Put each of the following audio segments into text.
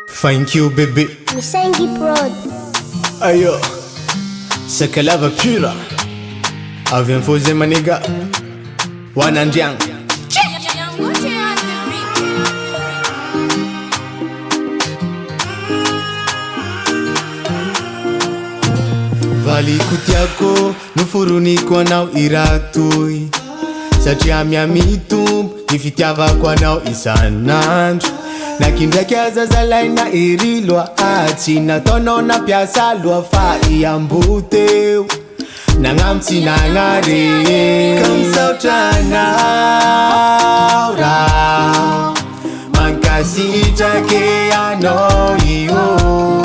Thank you bébé. Misengi Prod. Ayo, sakalava pura. Avem foze maniga. Wananjiang. Valikut yako nufurunikwa nao iratui satria miamitumbo nifitiavako nao isanandro nakindraiky azazalay na irilwa tsy nataonao piasa loha fa iamboteo nagnamitsy nagnare kamsaotranao raha mankasitrake anao io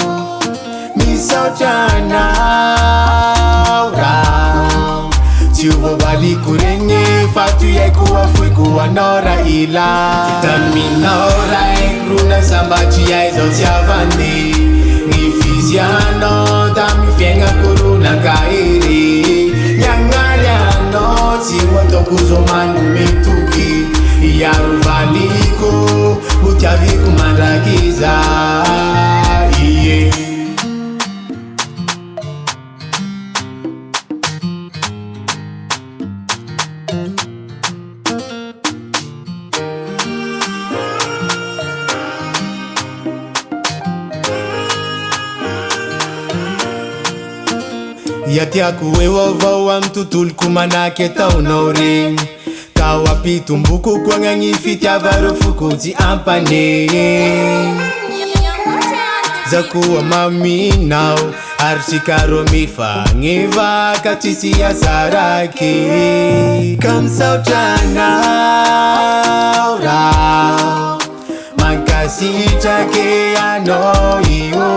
misaotranao raha tsy hovaliko regny fa toyaiko afoiko anao raha ila taminao raiko rona sambatry ay zao tsy avande ny fizianao tamy fiaignako rona kahery niagnaly anao tsy hoataoko zao manome toky iaro valiko ho tiaviko mandrakiza iye Yatiako eovao amy tontoloko manaky ataonao regny ka oampitomboko koa gnagny fitiavaro fokotsy ampane zakoa maminao ary tsikaro mifagnevaka tsisy asaraky ka misaotranao raha mankasitrake anao io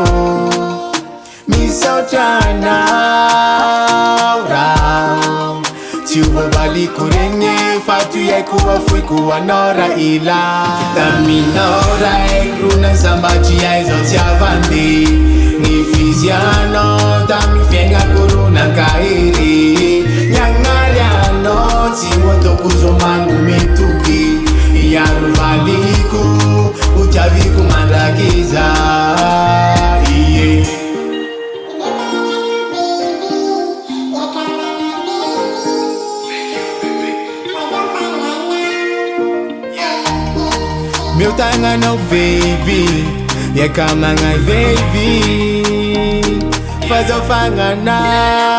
misaotranao raha tsy hovaliko regny fa toyaiko afoiko anao raha ila taminao raiko rona sambatry ay zao tsy avande ny fizianao tamy fiaignako rona kahery niagnaly anao tsy hoataoko zao manome toky iaro valiko ho tiaviko mandrakiza iye meu tagnanao baby miaka magnay baby fazao fagnana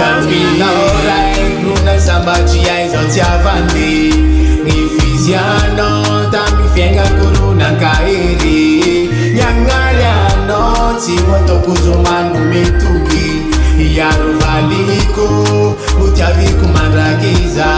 taminao raiko rona sambatry ay zao tsy avande ny fizianao tamy fiaignako rona kahery niagnaly anao tsy hoataoko zao manome toky iaro valiko ho tiaviko mandrakiza